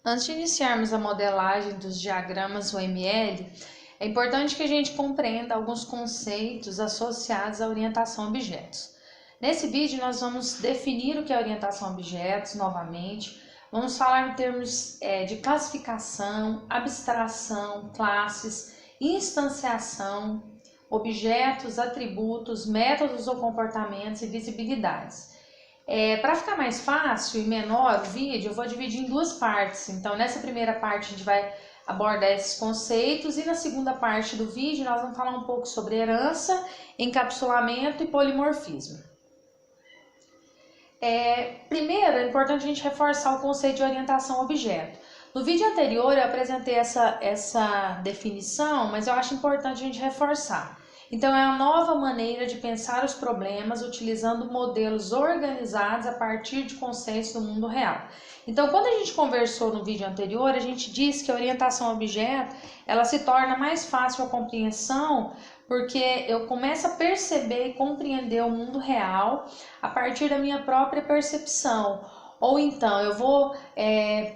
Antes de iniciarmos a modelagem dos diagramas UML, é importante que a gente compreenda alguns conceitos associados à orientação a objetos. Nesse vídeo nós vamos definir o que é orientação a objetos novamente, vamos falar em termos de classificação, abstração, classes, instanciação, objetos, atributos, métodos ou comportamentos e visibilidades. Para ficar mais fácil e menor o vídeo, eu vou dividir em duas partes. Então, nessa primeira parte a gente vai abordar esses conceitos e na segunda parte do vídeo nós vamos falar um pouco sobre herança, encapsulamento e polimorfismo. Primeiro, é importante a gente reforçar o conceito de orientação a objeto. No vídeo anterior eu apresentei essa definição, mas eu acho importante a gente reforçar. Então, é a nova maneira de pensar os problemas utilizando modelos organizados a partir de conceitos do mundo real. Então, quando a gente conversou no vídeo anterior, a gente disse que a orientação a objeto, ela se torna mais fácil a compreensão porque eu começo a perceber e compreender o mundo real a partir da minha própria percepção. Ou então, eu vou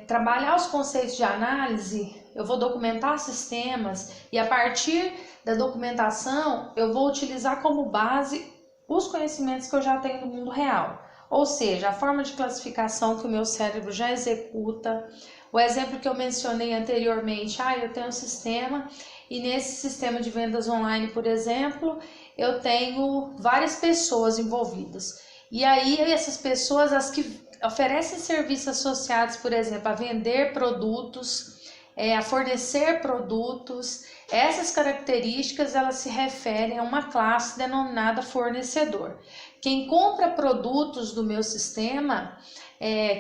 trabalhar os conceitos de análise, eu vou documentar sistemas e a partir da documentação eu vou utilizar como base os conhecimentos que eu já tenho do mundo real. Ou seja, a forma de classificação que o meu cérebro já executa. O exemplo que eu mencionei anteriormente, eu tenho um sistema e nesse sistema de vendas online, por exemplo, eu tenho várias pessoas envolvidas. E aí essas pessoas, as que oferecem serviços associados, por exemplo, a vender produtos, a fornecer produtos, essas características elas se referem a uma classe denominada fornecedor. Quem compra produtos do meu sistema,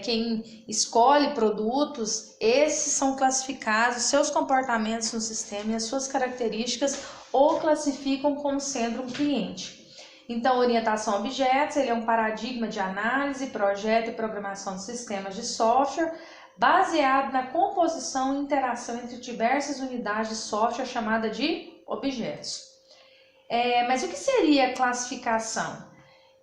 quem escolhe produtos, esses são classificados, seus comportamentos no sistema e as suas características ou classificam como sendo um cliente. Então, orientação a objetos, ele é um paradigma de análise, projeto e programação de sistemas de software, baseado na composição e interação entre diversas unidades de software chamada de objetos. Mas o que seria classificação?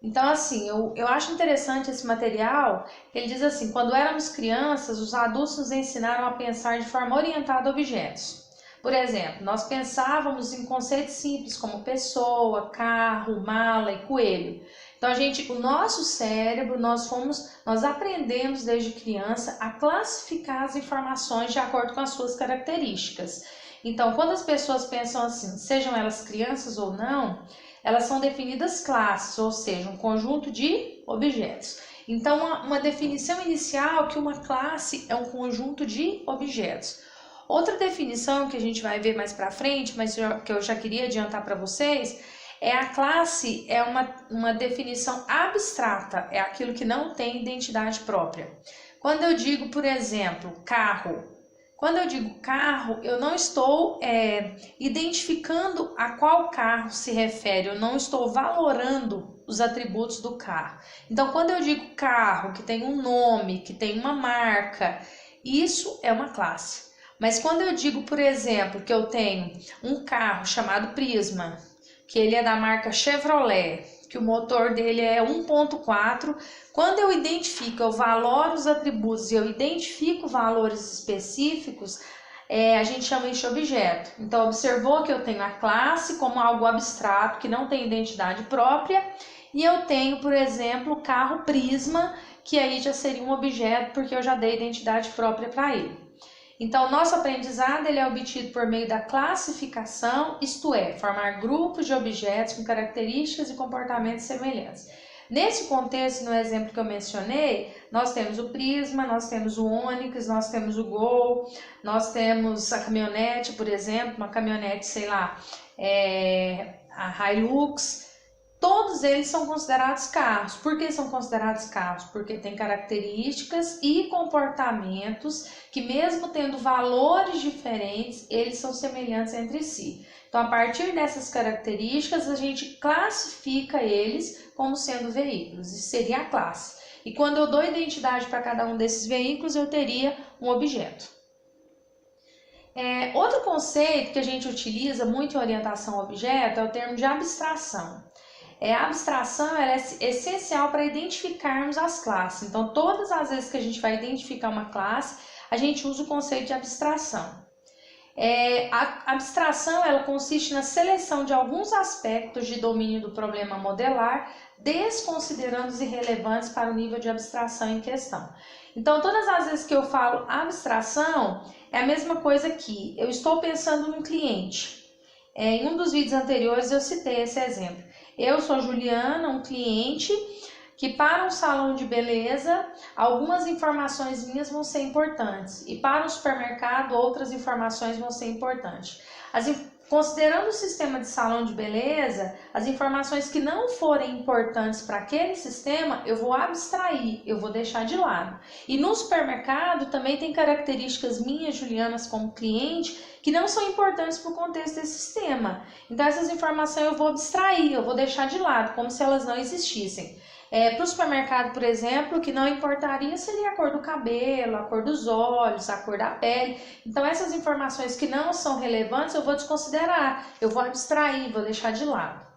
Então, assim, eu acho interessante esse material, ele diz assim, quando éramos crianças, os adultos nos ensinaram a pensar de forma orientada a objetos. Por exemplo, nós pensávamos em conceitos simples como pessoa, carro, mala e coelho. Então, o nosso cérebro, nós aprendemos desde criança a classificar as informações de acordo com as suas características. Então, quando as pessoas pensam assim, sejam elas crianças ou não, elas são definidas classes, ou seja, um conjunto de objetos. Então, uma definição inicial que uma classe é um conjunto de objetos. Outra definição que a gente vai ver mais para frente, mas que eu já queria adiantar para vocês, a classe é uma definição abstrata, é aquilo que não tem identidade própria. Quando eu digo, por exemplo, carro, quando eu digo carro, eu não estou identificando a qual carro se refere, eu não estou valorando os atributos do carro. Então, quando eu digo carro, que tem um nome, que tem uma marca, isso é uma classe. Mas quando eu digo, por exemplo, que eu tenho um carro chamado Prisma, que ele é da marca Chevrolet, que o motor dele é 1.4, quando eu identifico, eu valoro os atributos e eu identifico valores específicos, a gente chama isso de objeto. Então, observou que eu tenho a classe como algo abstrato, que não tem identidade própria, e eu tenho, por exemplo, o carro Prisma, que aí já seria um objeto, porque eu já dei identidade própria para ele. Então, o nosso aprendizado ele é obtido por meio da classificação, isto é, formar grupos de objetos com características e comportamentos semelhantes. Nesse contexto, no exemplo que eu mencionei, nós temos o Prisma, nós temos o Onix, nós temos o Gol, nós temos a caminhonete, por exemplo, uma caminhonete, sei lá, a Hilux. Todos eles são considerados carros. Por que são considerados carros? Porque têm características e comportamentos que, mesmo tendo valores diferentes, eles são semelhantes entre si. Então, a partir dessas características, a gente classifica eles como sendo veículos. Isso seria a classe. E quando eu dou identidade para cada um desses veículos, eu teria um objeto. Outro conceito que a gente utiliza muito em orientação a objeto é o termo de abstração. A abstração ela é essencial para identificarmos as classes. Então, todas as vezes que a gente vai identificar uma classe, a gente usa o conceito de abstração. A abstração ela consiste na seleção de alguns aspectos de domínio do problema modelar, desconsiderando os irrelevantes para o nível de abstração em questão. Então, todas as vezes que eu falo abstração, é a mesma coisa que eu estou pensando num cliente. Em um dos vídeos anteriores eu citei esse exemplo. Eu sou Juliana, um cliente que para um salão de beleza, algumas informações minhas vão ser importantes e para o supermercado outras informações vão ser importantes. Considerando o sistema de salão de beleza, as informações que não forem importantes para aquele sistema, eu vou abstrair, eu vou deixar de lado. E no supermercado também tem características minhas, Julianas, como cliente, que não são importantes para o contexto desse sistema. Então essas informações eu vou abstrair, eu vou deixar de lado, como se elas não existissem. Para o supermercado, por exemplo, o que não importaria seria a cor do cabelo, a cor dos olhos, a cor da pele. Então essas informações que não são relevantes eu vou desconsiderar, eu vou abstrair, vou deixar de lado.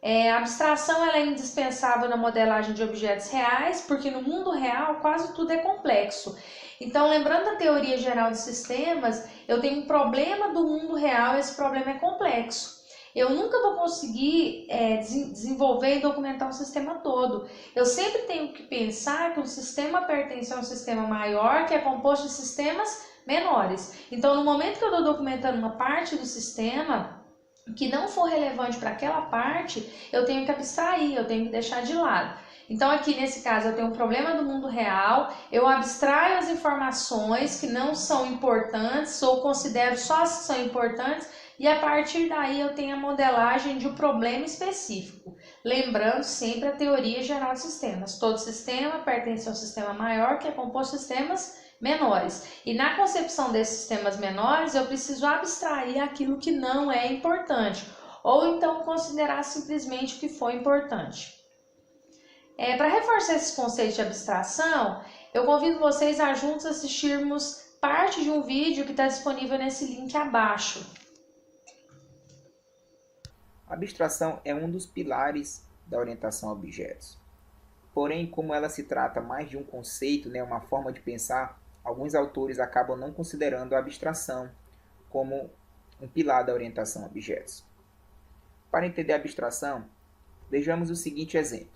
A abstração ela é indispensável na modelagem de objetos reais, porque no mundo real quase tudo é complexo. Então, lembrando da teoria geral de sistemas, eu tenho um problema do mundo real e esse problema é complexo. Eu nunca vou conseguir desenvolver e documentar o sistema todo. Eu sempre tenho que pensar que um sistema pertence a um sistema maior que é composto de sistemas menores. Então, no momento que eu estou documentando uma parte do sistema que não for relevante para aquela parte, eu tenho que abstrair, eu tenho que deixar de lado. Então, aqui nesse caso, eu tenho um problema do mundo real, eu abstraio as informações que não são importantes ou considero só as que são importantes, e a partir daí eu tenho a modelagem de um problema específico. Lembrando sempre a teoria geral de sistemas. Todo sistema pertence a um sistema maior que é composto de sistemas menores. E na concepção desses sistemas menores eu preciso abstrair aquilo que não é importante. Ou então considerar simplesmente o que foi importante. Para reforçar esse conceito de abstração, eu convido vocês a juntos assistirmos parte de um vídeo que está disponível nesse link abaixo. A abstração é um dos pilares da orientação a objetos. Porém, como ela se trata mais de um conceito, uma forma de pensar, alguns autores acabam não considerando a abstração como um pilar da orientação a objetos. Para entender a abstração, vejamos o seguinte exemplo.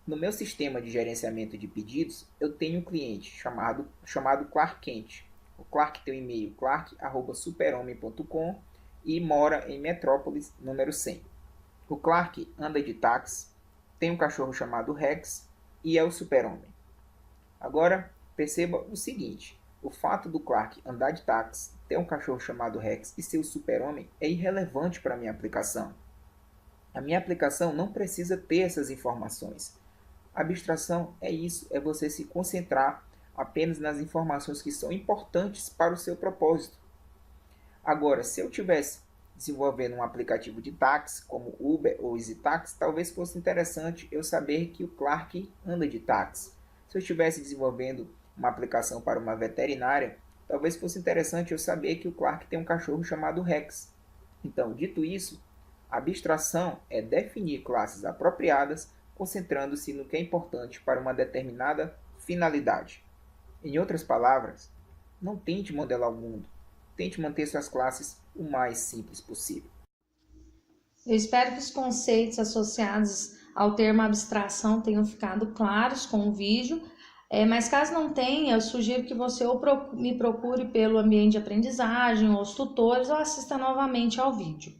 No meu sistema de gerenciamento de pedidos, eu tenho um cliente chamado Clark Kent. O Clark tem o e-mail clark@superhomem.com e mora em Metrópolis, número 100. O Clark anda de táxi, tem um cachorro chamado Rex e é o super-homem. Agora, perceba o seguinte, o fato do Clark andar de táxi, ter um cachorro chamado Rex e ser o super-homem é irrelevante para a minha aplicação. A minha aplicação não precisa ter essas informações. A abstração é isso, é você se concentrar apenas nas informações que são importantes para o seu propósito. Agora, se eu estivesse desenvolvendo um aplicativo de táxi, como Uber ou EasyTaxi, talvez fosse interessante eu saber que o Clark anda de táxi. Se eu estivesse desenvolvendo uma aplicação para uma veterinária, talvez fosse interessante eu saber que o Clark tem um cachorro chamado Rex. Então, dito isso, a abstração é definir classes apropriadas, concentrando-se no que é importante para uma determinada finalidade. Em outras palavras, não tente modelar o mundo. Tente manter suas classes o mais simples possível. Eu espero que os conceitos associados ao termo abstração tenham ficado claros com o vídeo, mas caso não tenha, eu sugiro que você ou me procure pelo ambiente de aprendizagem, ou os tutores, ou assista novamente ao vídeo.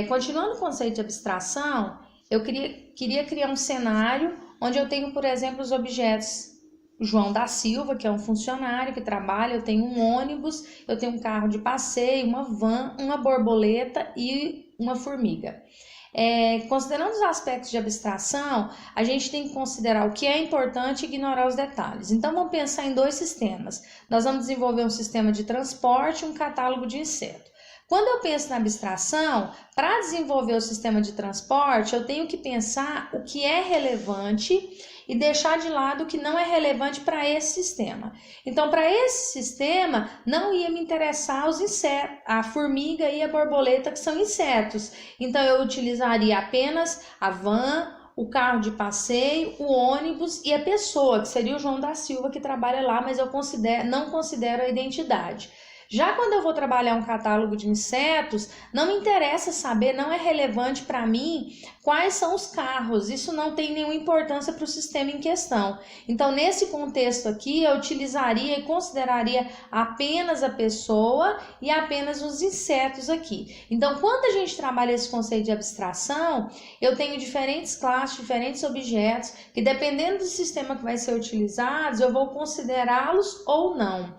Continuando o conceito de abstração, eu queria criar um cenário onde eu tenho, por exemplo, os objetos João da Silva, que é um funcionário que trabalha, eu tenho um ônibus, eu tenho um carro de passeio, uma van, uma borboleta e uma formiga. Considerando os aspectos de abstração, a gente tem que considerar o que é importante e ignorar os detalhes. Então, vamos pensar em dois sistemas. Nós vamos desenvolver um sistema de transporte e um catálogo de insetos. Quando eu penso na abstração, para desenvolver o sistema de transporte, eu tenho que pensar o que é relevante e deixar de lado o que não é relevante para esse sistema. Então, para esse sistema, não ia me interessar os insetos, a formiga e a borboleta, que são insetos. Então, eu utilizaria apenas a van, o carro de passeio, o ônibus e a pessoa, que seria o João da Silva que trabalha lá, mas eu não considero a identidade. Já quando eu vou trabalhar um catálogo de insetos, não me interessa saber, não é relevante para mim quais são os carros, isso não tem nenhuma importância para o sistema em questão. Então, nesse contexto aqui, eu utilizaria e consideraria apenas a pessoa e apenas os insetos aqui. Então, quando a gente trabalha esse conceito de abstração, eu tenho diferentes classes, diferentes objetos, que dependendo do sistema que vai ser utilizado, eu vou considerá-los ou não.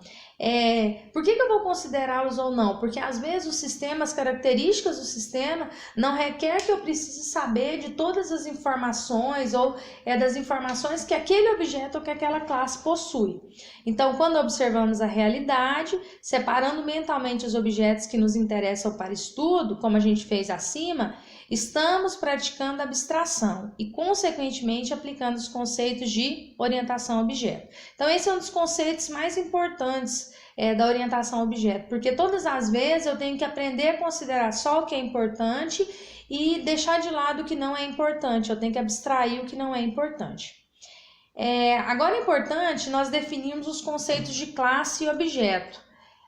Por que eu vou considerá-los ou não? Porque às vezes o sistema, as características do sistema não requer que eu precise saber de todas as informações ou das informações que aquele objeto ou que aquela classe possui. Então, quando observamos a realidade, separando mentalmente os objetos que nos interessam para estudo, como a gente fez acima, estamos praticando abstração e, consequentemente, aplicando os conceitos de orientação a objeto. Então, esse é um dos conceitos mais importantes da orientação a objeto, porque todas as vezes eu tenho que aprender a considerar só o que é importante e deixar de lado o que não é importante, eu tenho que abstrair o que não é importante. Agora é importante nós definirmos os conceitos de classe e objeto.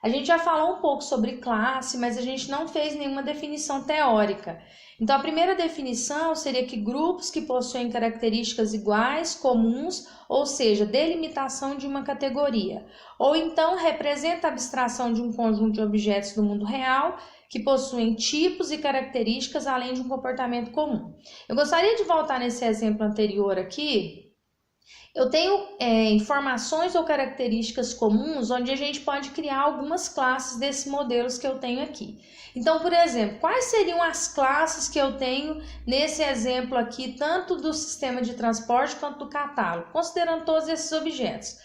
A gente já falou um pouco sobre classe, mas a gente não fez nenhuma definição teórica. Então, a primeira definição seria que grupos que possuem características iguais, comuns, ou seja, delimitação de uma categoria, ou então representa a abstração de um conjunto de objetos do mundo real que possuem tipos e características além de um comportamento comum. Eu gostaria de voltar nesse exemplo anterior aqui. Eu tenho informações ou características comuns onde a gente pode criar algumas classes desses modelos que eu tenho aqui. Então, por exemplo, quais seriam as classes que eu tenho nesse exemplo aqui, tanto do sistema de transporte quanto do catálogo, considerando todos esses objetos?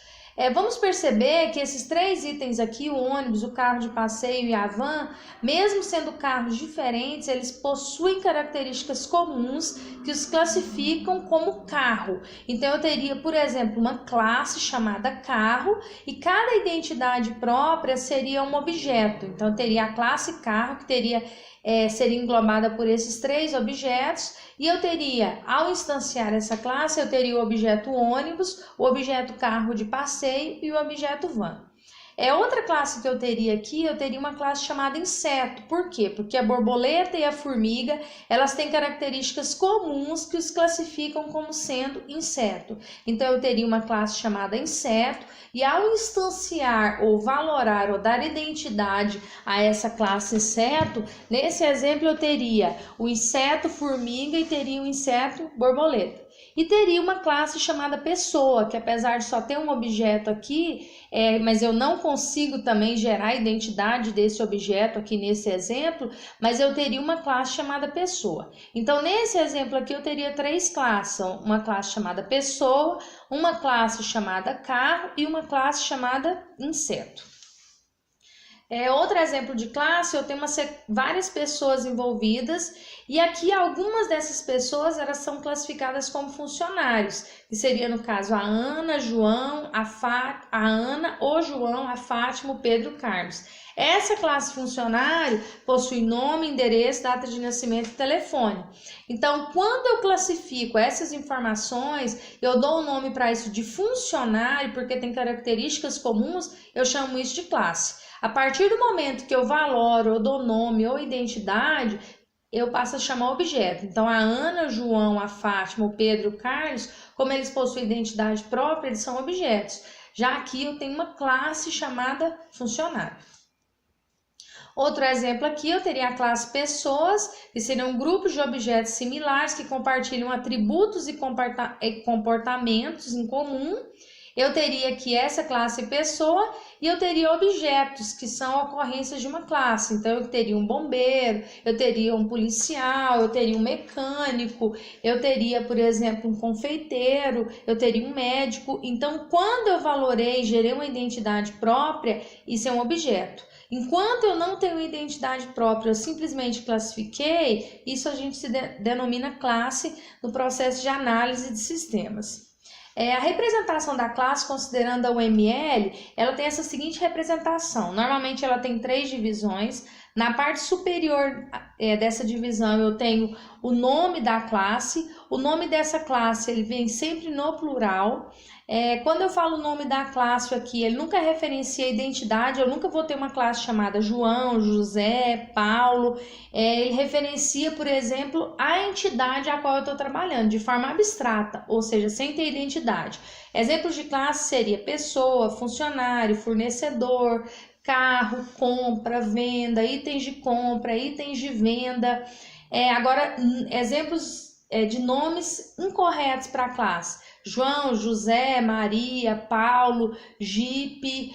Vamos perceber que esses três itens aqui, o ônibus, o carro de passeio e a van, mesmo sendo carros diferentes, eles possuem características comuns que os classificam como carro. Então, eu teria, por exemplo, uma classe chamada carro e cada identidade própria seria um objeto. Então, eu teria a classe carro, que seria englobada por esses três objetos, e eu teria, ao instanciar essa classe, eu teria o objeto ônibus, o objeto carro de passeio e o objeto van. Outra classe que eu teria aqui, eu teria uma classe chamada inseto. Por quê? Porque a borboleta e a formiga, elas têm características comuns que os classificam como sendo inseto. Então, eu teria uma classe chamada inseto e ao instanciar ou valorar ou dar identidade a essa classe inseto, nesse exemplo eu teria o inseto formiga e teria o inseto borboleta. E teria uma classe chamada pessoa, que apesar de só ter um objeto aqui, mas eu não consigo também gerar a identidade desse objeto aqui nesse exemplo, mas eu teria uma classe chamada pessoa. Então, nesse exemplo aqui, eu teria três classes, uma classe chamada pessoa, uma classe chamada carro e uma classe chamada inseto. Outro exemplo de classe, eu tenho várias pessoas envolvidas e aqui algumas dessas pessoas elas são classificadas como funcionários, que seria no caso a Ana, João, a Ana, o João, a Fátima, o Pedro, o Carlos. Essa classe funcionário possui nome, endereço, data de nascimento e telefone. Então, quando eu classifico essas informações, eu dou o nome para isso de funcionário, porque tem características comuns, eu chamo isso de classe. A partir do momento que eu valoro, ou dou nome ou identidade, eu passo a chamar objeto. Então, a Ana, o João, a Fátima, o Pedro, o Carlos, como eles possuem identidade própria, eles são objetos. Já aqui eu tenho uma classe chamada funcionário. Outro exemplo aqui, eu teria a classe pessoas, que seriam grupos de objetos similares que compartilham atributos e comportamentos em comum. Eu teria aqui essa classe pessoa e eu teria objetos, que são ocorrências de uma classe. Então, eu teria um bombeiro, eu teria um policial, eu teria um mecânico, eu teria, por exemplo, um confeiteiro, eu teria um médico. Então, quando eu valorei e gerei uma identidade própria, isso é um objeto. Enquanto eu não tenho identidade própria, eu simplesmente classifiquei, isso a gente se denomina classe no processo de análise de sistemas. A representação da classe, considerando a UML, ela tem essa seguinte representação. Normalmente ela tem três divisões. Na parte superior dessa divisão eu tenho o nome da classe. O nome dessa classe ele vem sempre no plural. Quando eu falo o nome da classe aqui, ele nunca referencia a identidade. Eu nunca vou ter uma classe chamada João, José, Paulo. Ele referencia, por exemplo, a entidade a qual eu estou trabalhando, de forma abstrata, ou seja, sem ter identidade. Exemplos de classe seria pessoa, funcionário, fornecedor, carro, compra, venda, itens de compra, itens de venda. Agora, exemplos de nomes incorretos para a classe: João, José, Maria, Paulo, Jeep,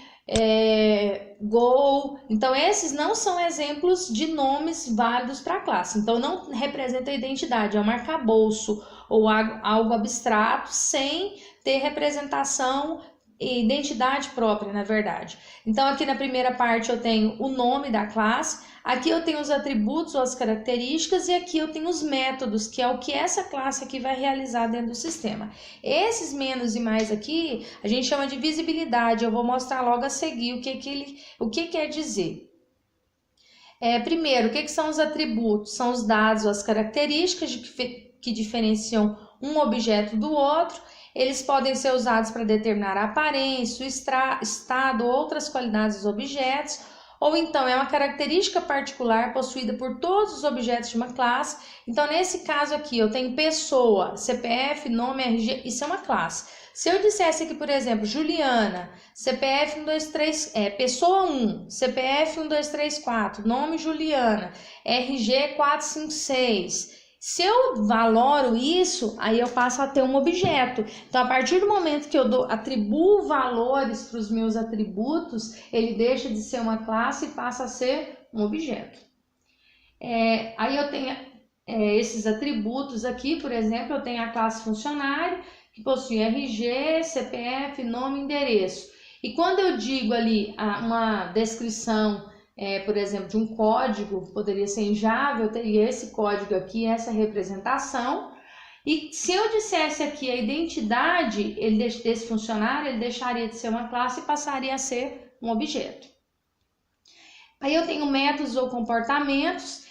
Gol. Então, esses não são exemplos de nomes válidos para a classe. Então, não representa a identidade, é um arcabouço ou algo abstrato sem ter representação e identidade própria, na verdade. Então, aqui na primeira parte eu tenho o nome da classe, aqui eu tenho os atributos ou as características, e aqui eu tenho os métodos, que é o que essa classe aqui vai realizar dentro do sistema. Esses menos e mais aqui, a gente chama de visibilidade. Eu vou mostrar logo a seguir o que quer dizer. Primeiro, o que são os atributos? São os dados ou as características que diferenciam um objeto do outro. Eles podem ser usados para determinar a aparência, o estado, outras qualidades dos objetos, ou então é uma característica particular possuída por todos os objetos de uma classe. Então, nesse caso aqui, eu tenho pessoa, CPF, nome, RG, isso é uma classe. Se eu dissesse aqui, por exemplo, Juliana, CPF 123, pessoa 1, CPF 1234, nome Juliana, RG 456... Se eu valoro isso, aí eu passo a ter um objeto. Então, a partir do momento que eu atribuo valores para os meus atributos, ele deixa de ser uma classe e passa a ser um objeto. Aí eu tenho esses atributos aqui, por exemplo, eu tenho a classe funcionário, que possui RG, CPF, nome e endereço. E quando eu digo ali uma descrição, por exemplo, de um código, poderia ser em Java, eu teria esse código aqui, essa representação. E se eu dissesse aqui a identidade desse funcionário, ele deixaria de ser uma classe e passaria a ser um objeto. Aí eu tenho métodos ou comportamentos.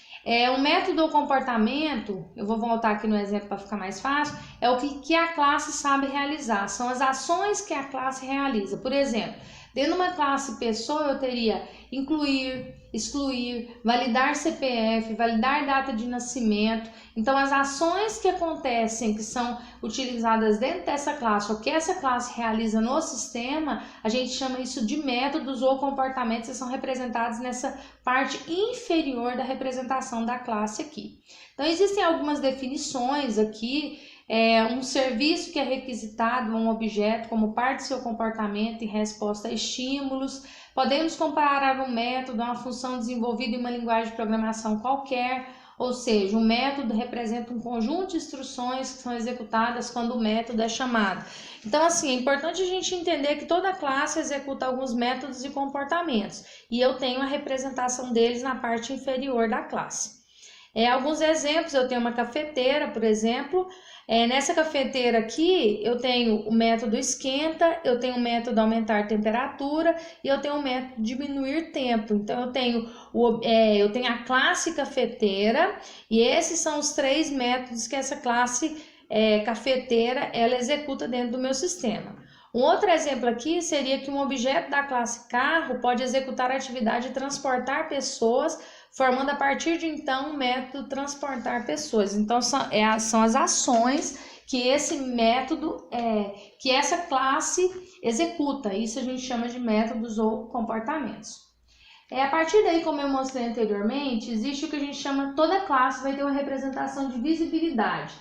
Um método ou comportamento, eu vou voltar aqui no exemplo para ficar mais fácil, é o que a classe sabe realizar, são as ações que a classe realiza. Por exemplo, dentro de uma classe pessoa, eu teria incluir, excluir, validar CPF, validar data de nascimento. Então, as ações que acontecem, que são utilizadas dentro dessa classe, ou que essa classe realiza no sistema, a gente chama isso de métodos ou comportamentos, que são representados nessa parte inferior da representação da classe aqui. Então, existem algumas definições aqui. Um serviço que é requisitado a um objeto como parte do seu comportamento em resposta a estímulos. Podemos comparar um método a uma função desenvolvida em uma linguagem de programação qualquer, ou seja, um método representa um conjunto de instruções que são executadas quando o método é chamado. Então, assim, é importante a gente entender que toda classe executa alguns métodos e comportamentos, e eu tenho a representação deles na parte inferior da classe. Alguns exemplos, eu tenho uma cafeteira, por exemplo. Nessa cafeteira aqui, eu tenho o método esquenta, eu tenho o método aumentar temperatura e eu tenho o método diminuir tempo. Então, eu tenho a classe cafeteira, e esses são os 3 métodos que essa classe cafeteira ela executa dentro do meu sistema. Um outro exemplo aqui seria que um objeto da classe carro pode executar a atividade de transportar pessoas, formando a partir de então o método transportar pessoas. Então, são as ações que esse método, que essa classe executa. Isso a gente chama de métodos ou comportamentos. A partir daí, como eu mostrei anteriormente, existe o que a gente chama, toda classe vai ter uma representação de visibilidade.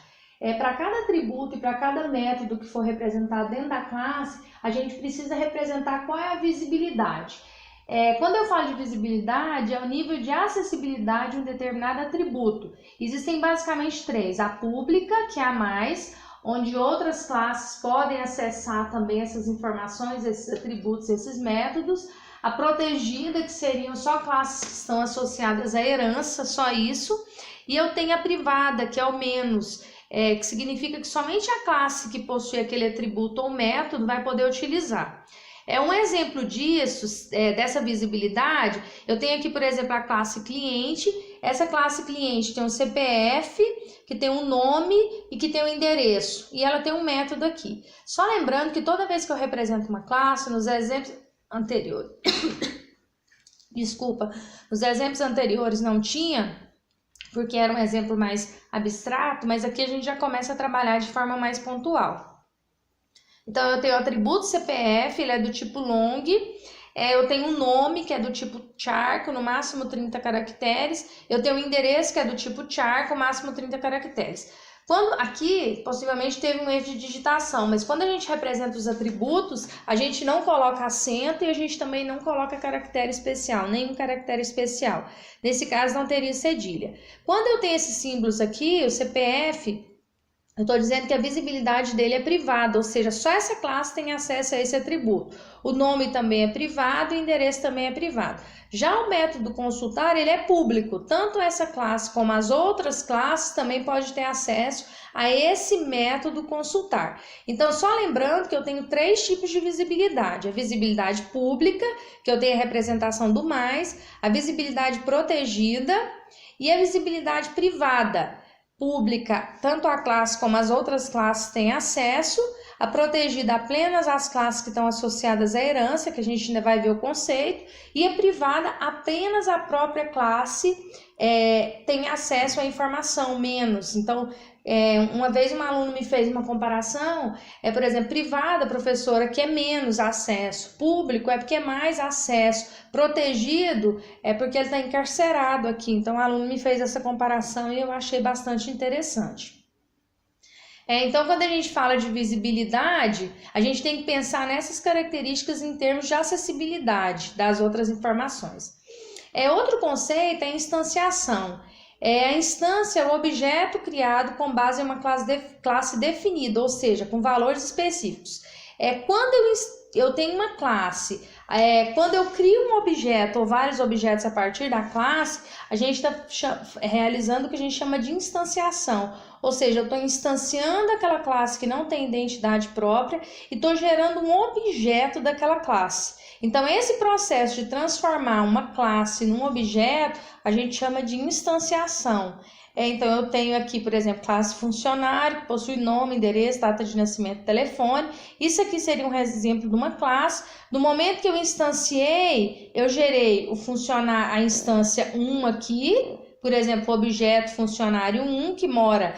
Para cada atributo e para cada método que for representado dentro da classe, a gente precisa representar qual é a visibilidade. Quando eu falo de visibilidade, é o nível de acessibilidade de um determinado atributo. Existem basicamente 3. A pública, que é a mais, onde outras classes podem acessar também essas informações, esses atributos, esses métodos. A protegida, que seriam só classes que estão associadas à herança, só isso. E eu tenho a privada, que é o menos, que significa que somente a classe que possui aquele atributo ou método vai poder utilizar. Um exemplo disso, dessa visibilidade, eu tenho aqui, por exemplo, a classe cliente. Essa classe cliente tem um CPF, que tem um nome e que tem um endereço. E ela tem um método aqui. Só lembrando que toda vez que eu represento uma classe, nos exemplos anteriores... Desculpa, nos exemplos anteriores não tinha, porque era um exemplo mais abstrato, mas aqui a gente já começa a trabalhar de forma mais pontual. Então, eu tenho o atributo CPF, ele é do tipo long, eu tenho um nome, que é do tipo char, com no máximo 30 caracteres, eu tenho o endereço, que é do tipo char, com no máximo 30 caracteres. Aqui, possivelmente, teve um erro de digitação, mas quando a gente representa os atributos, a gente não coloca acento e a gente também não coloca caractere especial, nenhum caractere especial. Nesse caso, não teria cedilha. Quando eu tenho esses símbolos aqui, o CPF... eu estou dizendo que a visibilidade dele é privada, ou seja, só essa classe tem acesso a esse atributo. O nome também é privado e o endereço também é privado. Já o método consultar, ele é público. Tanto essa classe como as outras classes também pode ter acesso a esse método consultar. Então, só lembrando que eu tenho 3 tipos de visibilidade. A visibilidade pública, que eu tenho a representação do mais, a visibilidade protegida e a visibilidade privada. Pública, tanto a classe como as outras classes têm acesso, a protegida apenas as classes que estão associadas à herança, que a gente ainda vai ver o conceito, e a privada apenas a própria classe tem acesso à informação, menos. Então, uma vez um aluno me fez uma comparação, por exemplo, privada, professora, que é menos acesso, público é porque é mais acesso, protegido é porque ele está encarcerado aqui. Então, o aluno me fez essa comparação e eu achei bastante interessante. Então, quando a gente fala de visibilidade, a gente tem que pensar nessas características em termos de acessibilidade das outras informações. Outro conceito é a instanciação. A instância é o objeto criado com base em uma classe definida, ou seja, com valores específicos. Quando eu tenho uma classe, quando eu crio um objeto ou vários objetos a partir da classe, a gente está realizando o que a gente chama de instanciação. Ou seja, eu estou instanciando aquela classe que não tem identidade própria e estou gerando um objeto daquela classe. Então, esse processo de transformar uma classe num objeto, a gente chama de instanciação. Então, eu tenho aqui, por exemplo, classe funcionário, que possui nome, endereço, data de nascimento, telefone. Isso aqui seria um exemplo de uma classe. No momento que eu instanciei, eu gerei a instância 1 aqui, por exemplo, o objeto funcionário 1, que mora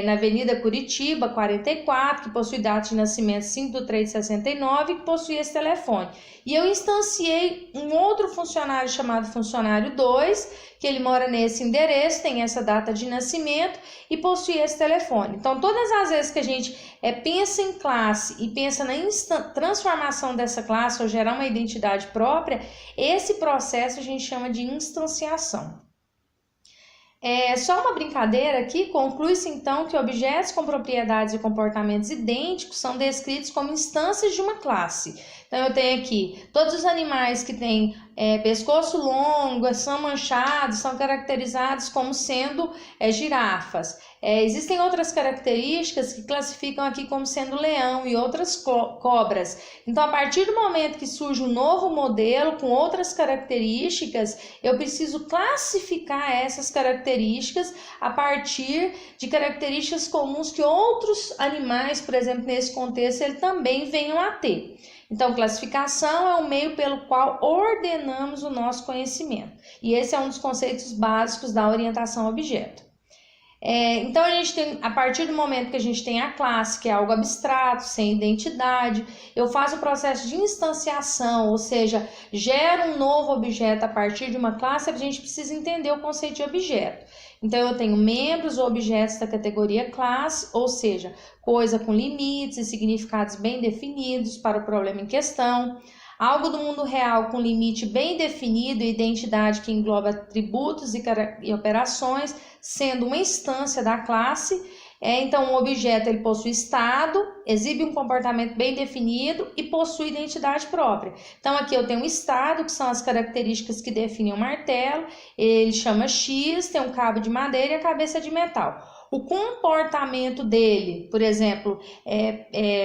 na Avenida Curitiba, 44, que possui data de nascimento 5/3/69 e que possui esse telefone. E eu instanciei um outro funcionário chamado funcionário 2, que ele mora nesse endereço, tem essa data de nascimento e possui esse telefone. Então, todas as vezes que a gente pensa em classe e pensa na transformação dessa classe ou gerar uma identidade própria, esse processo a gente chama de instanciação. Só uma brincadeira aqui, conclui-se então que objetos com propriedades e comportamentos idênticos são descritos como instâncias de uma classe. Então, eu tenho aqui todos os animais que têm pescoço longo, são manchados, são caracterizados como sendo girafas. Existem outras características que classificam aqui como sendo leão e outras cobras. Então, a partir do momento que surge um novo modelo com outras características, eu preciso classificar essas características a partir de características comuns que outros animais, por exemplo, nesse contexto, ele também venham a ter. Então, classificação é o meio pelo qual ordenamos o nosso conhecimento. E esse é um dos conceitos básicos da orientação a objeto. Então, a gente tem, a partir do momento que a gente tem a classe, que é algo abstrato, sem identidade, eu faço o processo de instanciação, ou seja, gero um novo objeto a partir de uma classe, a gente precisa entender o conceito de objeto. Então, eu tenho membros ou objetos da categoria classe, ou seja, coisa com limites e significados bem definidos para o problema em questão. Algo do mundo real com limite bem definido e identidade que engloba atributos e operações, sendo uma instância da classe. Então, um objeto ele possui estado, exibe um comportamento bem definido e possui identidade própria. Então, aqui eu tenho o estado, que são as características que definem o martelo. Ele chama X, tem um cabo de madeira e a cabeça de metal. O comportamento dele, por exemplo,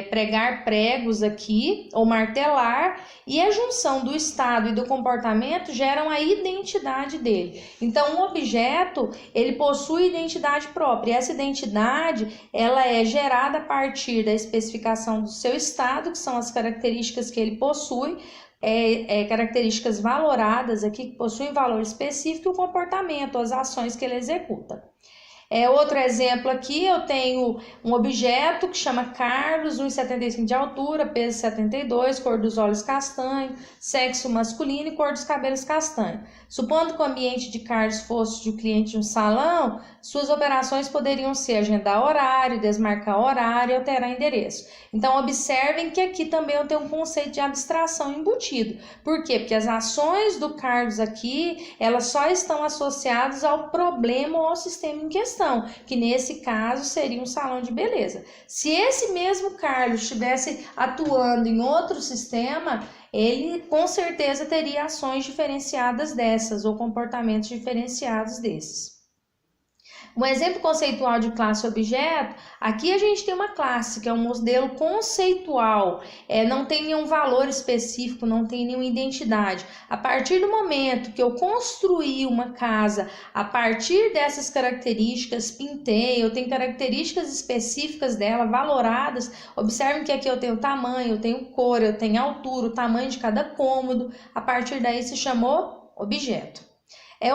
pregar pregos aqui ou martelar, e a junção do estado e do comportamento geram a identidade dele. Então, o objeto, ele possui identidade própria, e essa identidade, ela é gerada a partir da especificação do seu estado, que são as características que ele possui, características valoradas aqui, que possuem valor específico, e o comportamento, as ações que ele executa. Outro exemplo aqui, eu tenho um objeto que chama Carlos, 1,75 de altura, peso 72, cor dos olhos castanho, sexo masculino e cor dos cabelos castanho. Supondo que o ambiente de Carlos fosse de cliente de um salão, suas operações poderiam ser agendar horário, desmarcar horário e alterar endereço. Então, observem que aqui também eu tenho um conceito de abstração embutido. Por quê? Porque as ações do Carlos aqui, elas só estão associadas ao problema ou ao sistema em questão, que nesse caso seria um salão de beleza. Se esse mesmo Carlos estivesse atuando em outro sistema, ele com certeza teria ações diferenciadas dessas ou comportamentos diferenciados desses. Um exemplo conceitual de classe objeto, aqui a gente tem uma classe que é um modelo conceitual, não tem nenhum valor específico, não tem nenhuma identidade. A partir do momento que eu construí uma casa, a partir dessas características, pintei, eu tenho características específicas dela, valoradas. Observem que aqui eu tenho tamanho, eu tenho cor, eu tenho altura, o tamanho de cada cômodo. A partir daí se chamou objeto.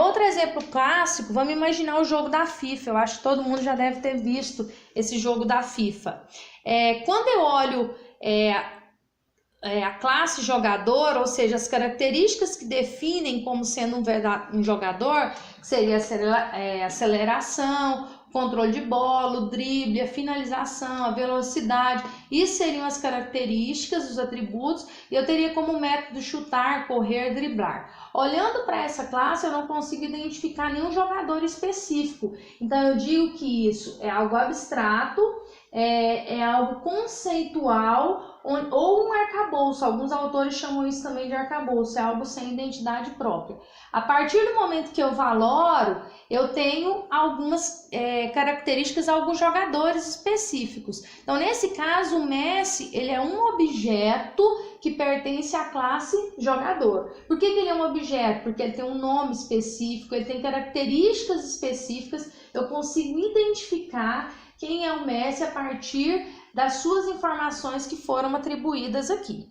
Outro exemplo clássico, vamos imaginar o jogo da FIFA. Eu acho que todo mundo já deve ter visto esse jogo da FIFA. Quando eu olho a classe jogador, ou seja, as características que definem como sendo um jogador, que seria aceleração, controle de bola, o drible, a finalização, a velocidade, isso seriam as características, os atributos, e eu teria como método chutar, correr, driblar. Olhando para essa classe, eu não consigo identificar nenhum jogador específico, então eu digo que isso é algo abstrato, é algo conceitual, ou um arcabouço. Alguns autores chamam isso também de arcabouço, é algo sem identidade própria. A partir do momento que eu valoro, eu tenho algumas características, alguns jogadores específicos. Então, nesse caso, o Messi, ele é um objeto que pertence à classe jogador. Por que ele é um objeto? Porque ele tem um nome específico, ele tem características específicas, eu consigo identificar quem é o Messi a partir das suas informações que foram atribuídas aqui.